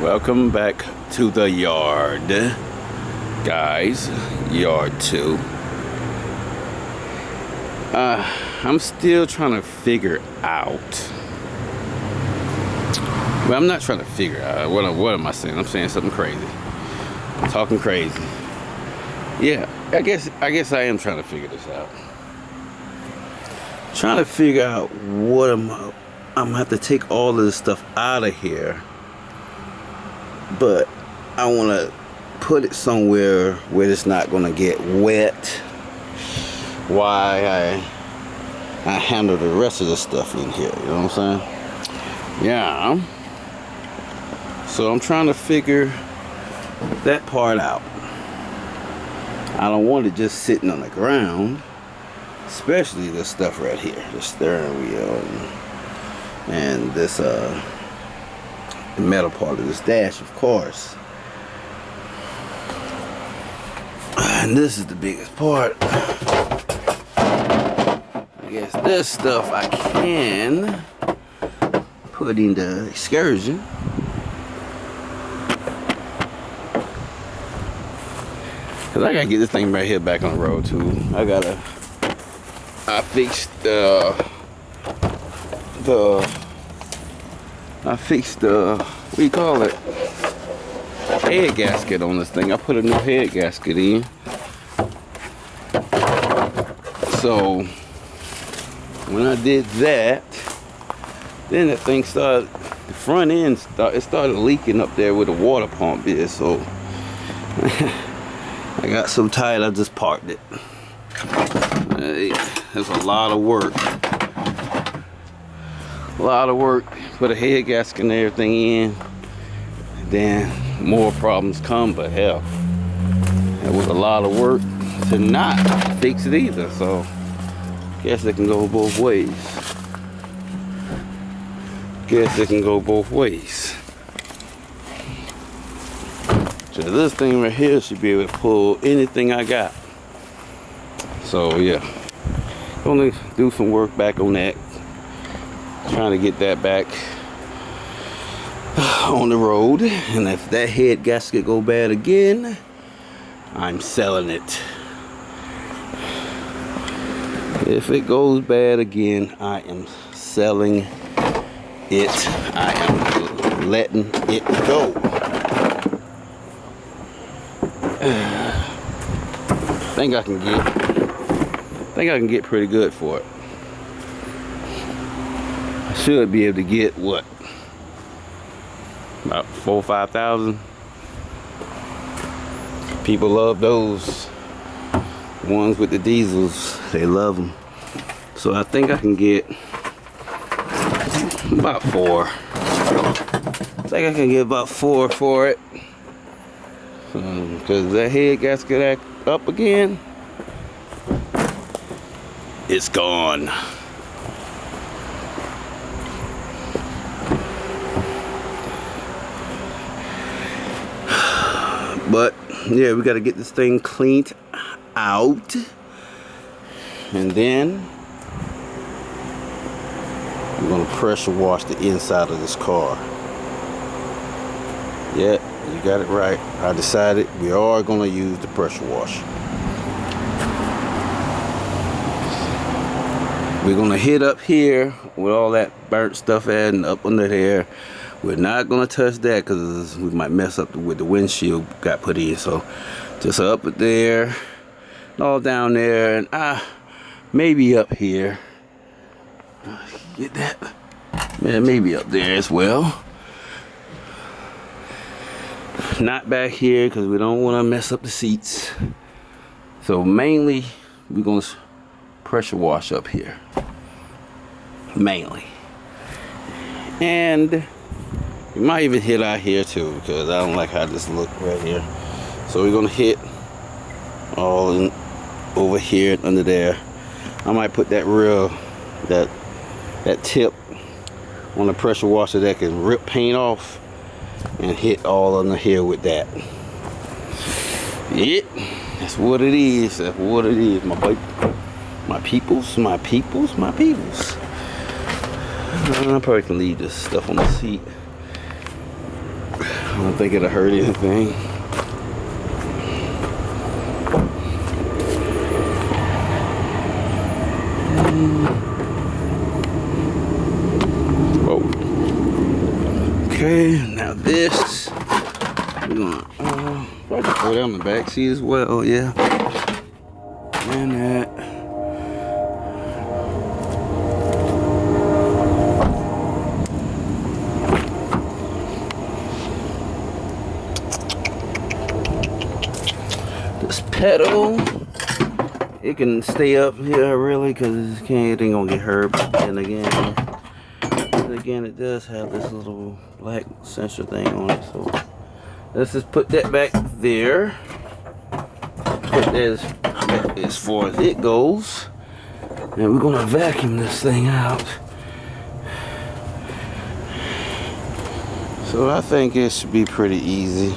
Welcome back to the yard, guys. Yard 2. I'm still trying to figure out. Well, I'm not trying to figure out. What am I saying? I'm saying something crazy. I'm talking crazy. Yeah, I guess I am trying to figure this out. Trying to figure out what I'm gonna have to take all of this stuff out of here. But I want to put it somewhere where it's not going to get wet. Why I handle the rest of the stuff in here, you know what I'm saying? Yeah. So I'm trying to figure that part out. I don't want it just sitting on the ground, especially this stuff right here, the steering wheel and this the metal part of this dash, of course. And this is the biggest part. I guess this stuff I can put in the excursion. Cause I gotta get this thing right here back on the road too. I fixed what do you call it? Head gasket on this thing. I put a new head gasket in. So when I did that, then the thing started, the front end started leaking up there where the water pump is. So I got so tired I just parked it. There's a lot of work. A lot of work. Put a head gasket and everything in. Then more problems come, but hell, it was a lot of work to not fix it either. So guess it can go both ways. So this thing right here should be able to pull anything I got. So yeah, gonna do some work back on that. Trying to get that back on the road, and if that head gasket go bad again, I'm selling it. If it goes bad again, I am selling it. I am letting it go. Think I can get pretty good for it. I should be able to get what? About 4,000 or 5,000. People love those ones with the diesels. They love them. So I think I can get about 4. I think I can get about 4 for it. Because that head gasket up again, it's gone. But yeah, we got to get this thing cleaned out, and then we're gonna pressure wash the inside of this car. Yeah, you got it right. I decided we are gonna use the pressure wash. We're gonna hit up here with all that burnt stuff at and up under there. We're not gonna touch that because we might mess up with the windshield got put in. So just up there, all down there, and maybe up here. Get that? Man, maybe up there as well. Not back here because we don't want to mess up the seats. So mainly we're gonna pressure wash up here. Mainly. And we might even hit out here too, because I don't like how this look right here. So we're gonna hit all in over here and under there. I might put that that tip on the pressure washer that can rip paint off, and hit all under here with that. Yep, that's what it is. That's what it is, my boy. My peoples. I probably can leave this stuff on the seat. I don't think it'll hurt anything. Whoa. Okay, now this, we're gonna probably throw that on the back seat as well, yeah. And that. This pedal, it can stay up here really because it ain't gonna get hurt. But then again, it does have this little black sensor thing on it. So let's just put that back there. Put that as far as it goes. And we're gonna vacuum this thing out. So I think it should be pretty easy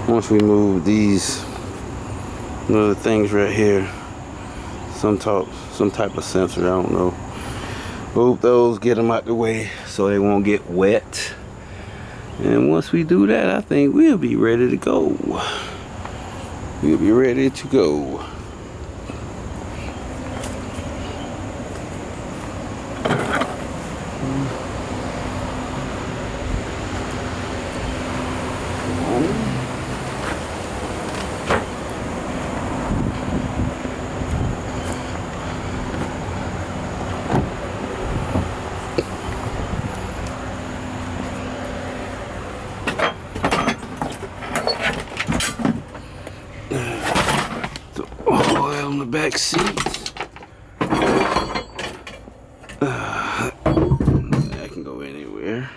once we move these little things right here. Some type of sensor, I don't know. Move those, get them out the way so they won't get wet. And once we do that, I think we'll be ready to go. We'll be ready to go. On the back seat. That can go anywhere.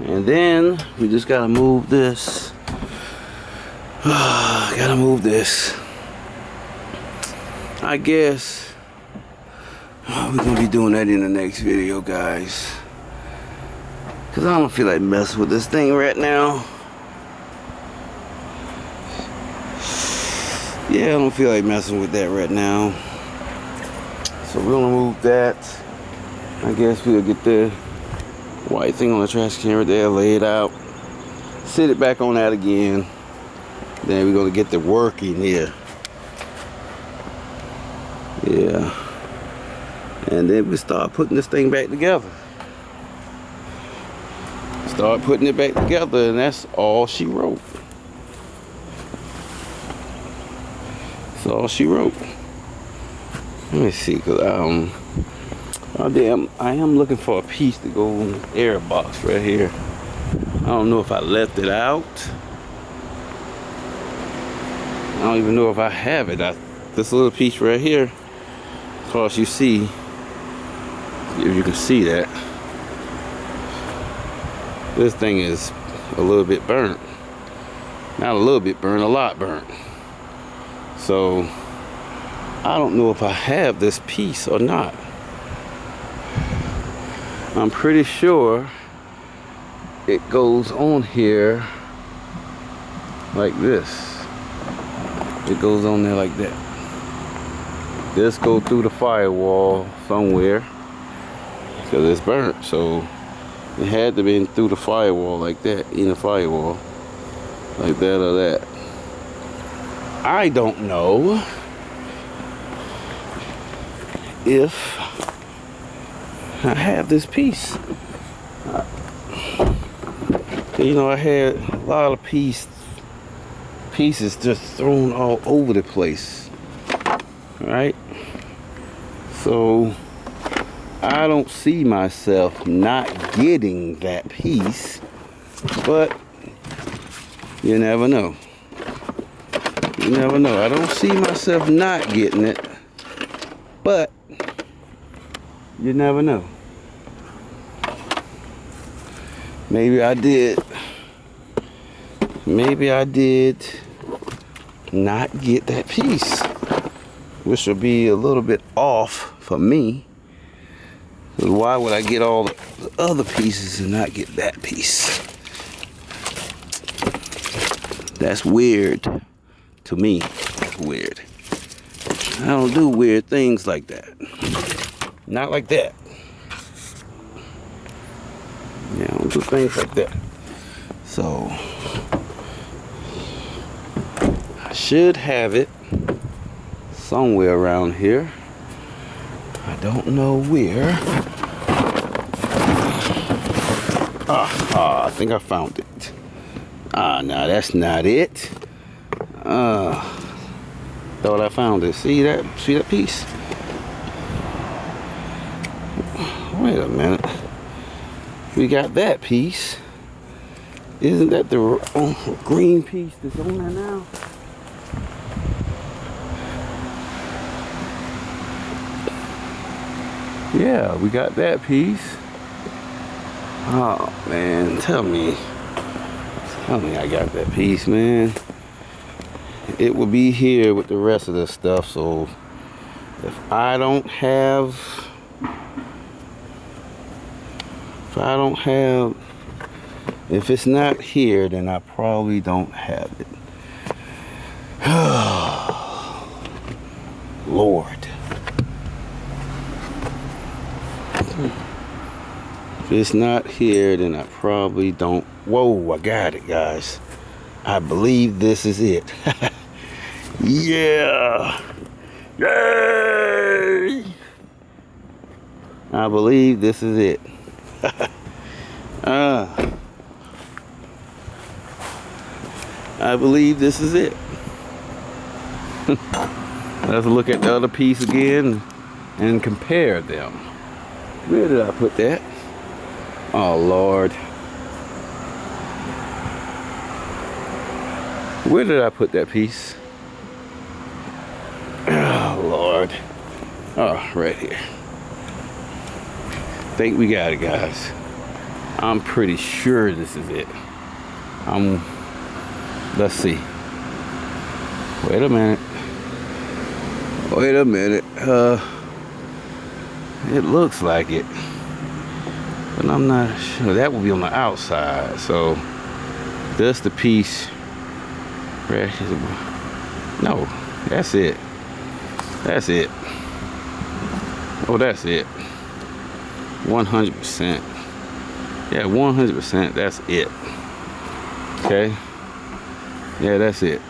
And then we just gotta move this. Gotta move this. I guess we're gonna be doing that in the next video, guys. Cause I don't feel like messing with this thing right now. Yeah, I don't feel like messing with that right now. So we're gonna move that. I guess we'll get the white thing on the trash can right there, lay it out, sit it back on that again. Then we're gonna get the working here. Yeah. And then we start putting this thing back together. Start putting it back together, and that's all she wrote. That's all she wrote. Let me see, cause I am looking for a piece to go in the air box right here. I don't know if I left it out. I don't even know if I have it. This little piece right here, as far as you see, if you can see that, this thing is a little bit burnt. Not a little bit burnt, a lot burnt. So I don't know if I have this piece or not. I'm pretty sure it goes on here like this. It goes on there like that. This go through the firewall somewhere because it's burnt. So it had to be through the firewall like that, in the firewall, like that or that. I don't know if I have this piece. You know, I had a lot of pieces just thrown all over the place. Right? So I don't see myself not getting that piece, but you never know. You never know. I don't see myself not getting it, but you never know. Maybe I did. Maybe I did not get that piece, which will be a little bit off for me. Why would I get all the other pieces and not get that piece? That's weird to me. That's weird. I don't do weird things like that. Not like that. Yeah, I don't do things like that. So I should have it somewhere around here. I don't know where. I think I found it. No, that's not it. Thought I found it. See that piece? Wait a minute. We got that piece. Isn't that the green piece that's on there now? Yeah, we got that piece. Oh man, tell me I got that piece, man. It will be here with the rest of the stuff, so if it's not here, then I probably don't have it. Lord. If it's not here, then I probably don't. Whoa, I got it, guys. I believe this is it. Yeah. Yay! I believe this is it. I believe this is it. Let's look at the other piece again and compare them. Where did I put that? Oh Lord. Where did I put that piece? Oh Lord. Oh, right here. Think we got it, guys. I'm pretty sure this is it. Let's see. Wait a minute. It looks like it, but I'm not sure. That will be on the outside. So that's the piece right here. No, that's it. That's it. Oh, that's it. 100%. Yeah, 100%. That's it. Okay. Yeah, that's it.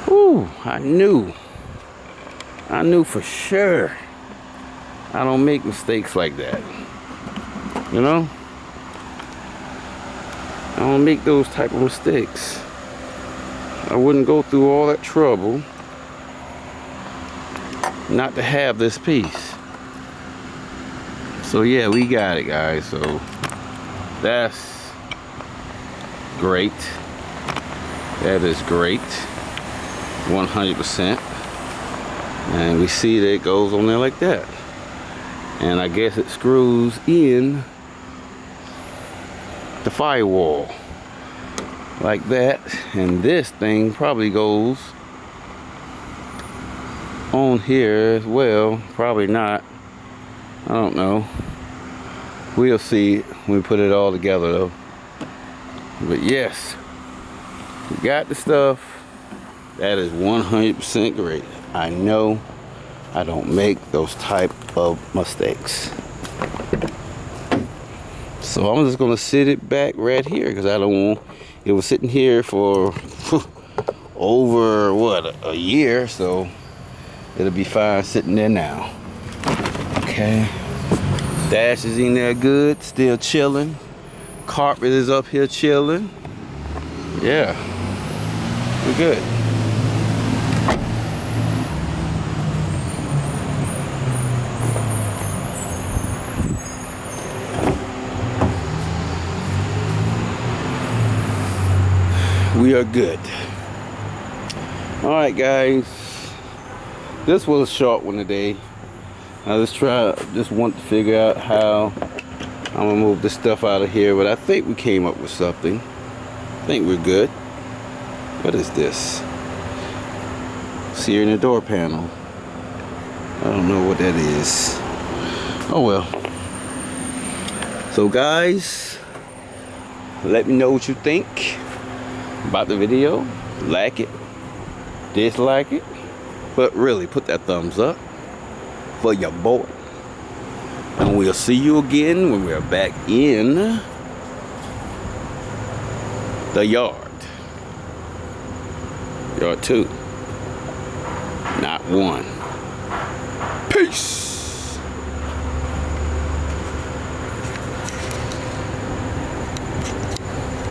Ooh, I knew for sure. I don't make mistakes like that. You know? I don't make those type of mistakes. I wouldn't go through all that trouble not to have this piece. So yeah, we got it, guys. So that's great. That is great. 100%. And we see that it goes on there like that. And I guess it screws in the firewall like that. And this thing probably goes on here as well. Probably not. I don't know. We'll see when we put it all together though. But yes, we got the stuff. That is 100% great. I know I don't make those type of mistakes. So I'm just gonna sit it back right here because I don't want it was sitting here for over what, a year, so it'll be fine sitting there now. Okay. Dash is in there good, still chilling. Carpet is up here chilling. Yeah, we're good. We are good. All right, guys. This was a short one today. I just want to figure out how I'm gonna move this stuff out of here, but I think we came up with something. I think we're good. What is this? See here in the door panel. I don't know what that is. Oh well. So guys, let me know what you think about the video. Like it, dislike it, but really put that thumbs up for your boy. And we'll see you again when we're back in the yard. Yard 2. Not 1. Peace.